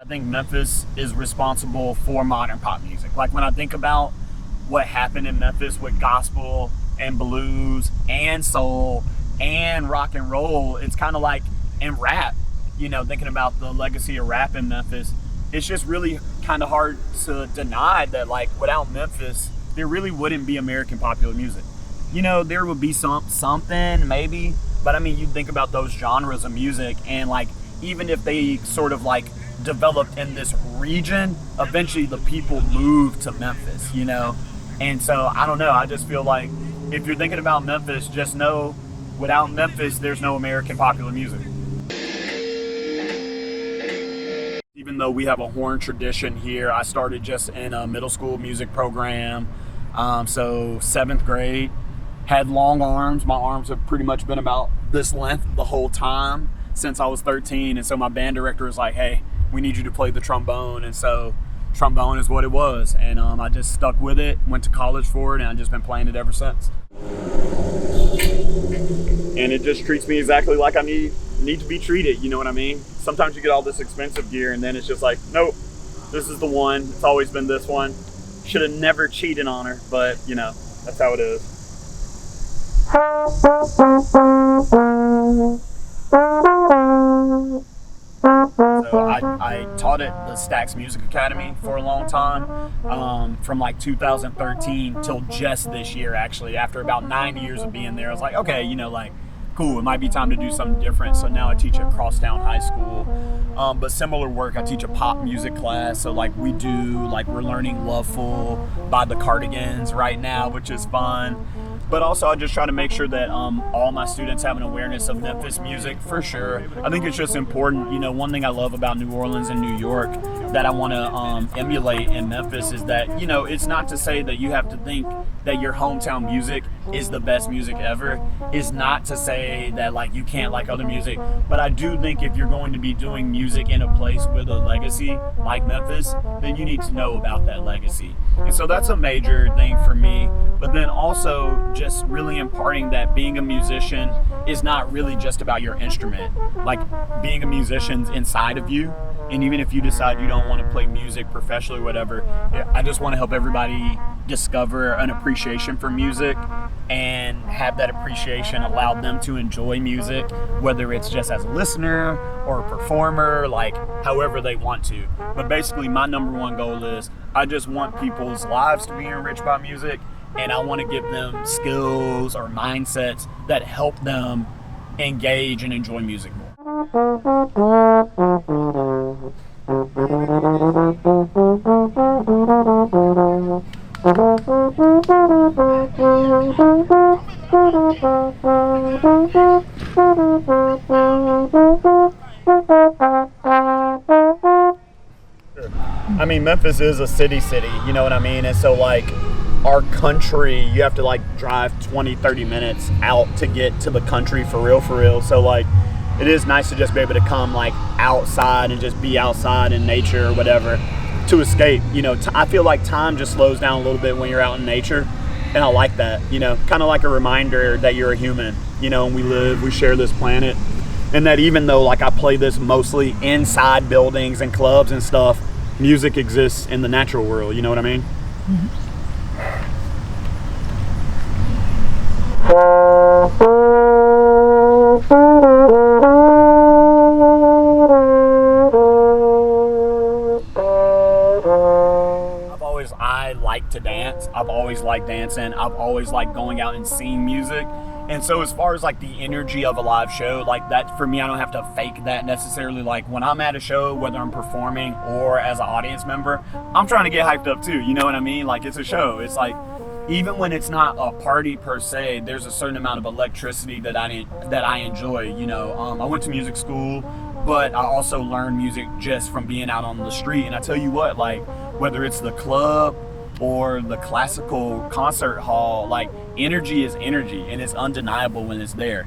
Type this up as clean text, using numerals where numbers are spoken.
think Memphis is responsible for modern pop music. Like when I think about what happened in Memphis with gospel and blues and soul and rock and roll, it's kind of like in rap, you know, thinking about the legacy of rap in Memphis, it's just really kind of hard to deny that, like, without Memphis, there really wouldn't be American popular music. You know, there would be something maybe, but I mean, you think about those genres of music, and like, even if they sort of like developed in this region, eventually the people moved to Memphis, you know? And so, I don't know, I just feel like if you're thinking about Memphis, just know without Memphis, there's no American popular music. Even though we have a horn tradition here, I started just in a middle school music program. So 7th grade, had long arms. My arms have pretty much been about this length the whole time since I was 13. And so my band director was like, hey, we need you to play the trombone. And so trombone is what it was. And I just stuck with it, went to college for it, and I've just been playing it ever since. And it just treats me exactly like I need to be treated, you know what I mean? Sometimes you get all this expensive gear and then it's just like, nope, this is the one. It's always been this one. Should have never cheated on her, but you know, that's how it is. So I taught at the Stax Music Academy for a long time, from like 2013 till just this year, actually. After about 9 years of being there, I was like, okay, you know, like, cool, it might be time to do something different. So now I teach at Crosstown High School. But similar work, I teach a pop music class. So like we're learning Loveful by the Cardigans right now, which is fun. But also I just try to make sure that all my students have an awareness of Memphis music, for sure. I think it's just important, you know, one thing I love about New Orleans and New York that I want to emulate in Memphis is that, you know, it's not to say that you have to think that your hometown music is the best music ever. It's not to say that like you can't like other music, but I do think if you're going to be doing music in a place with a legacy like Memphis, then you need to know about that legacy. And so that's a major thing for me. But then also just really imparting that being a musician is not really just about your instrument. Like being a musician's inside of you. And even if you decide you don't want to play music professionally or whatever, I just want to help everybody discover an appreciation for music and have that appreciation allow them to enjoy music, whether it's just as a listener or a performer, like however they want to. But basically my number one goal is I just want people's lives to be enriched by music, and I want to give them skills or mindsets that help them engage and enjoy music more. I mean, Memphis is a city, you know what I mean? And so like our country, you have to like drive 20-30 minutes out to get to the country for real. So like it is nice to just be able to come like outside and just be outside in nature or whatever to escape. You know, I feel like time just slows down a little bit when you're out in nature, and I like that, you know, kind of like a reminder that you're a human, you know, and we share this planet, and that even though like I play this mostly inside buildings and clubs and stuff, music exists in the natural world, you know what I mean? Mm-hmm. I like to dance. I've always liked dancing. I've always liked going out and seeing music. And so as far as like the energy of a live show, like that for me, I don't have to fake that necessarily. Like when I'm at a show, whether I'm performing or as an audience member, I'm trying to get hyped up too. You know what I mean? Like it's a show. It's like, even when it's not a party per se, there's a certain amount of electricity that I enjoy. You know, I went to music school, but I also learned music just from being out on the street. And I tell you what, like whether it's the club or the classical concert hall, like energy is energy, and it's undeniable when it's there.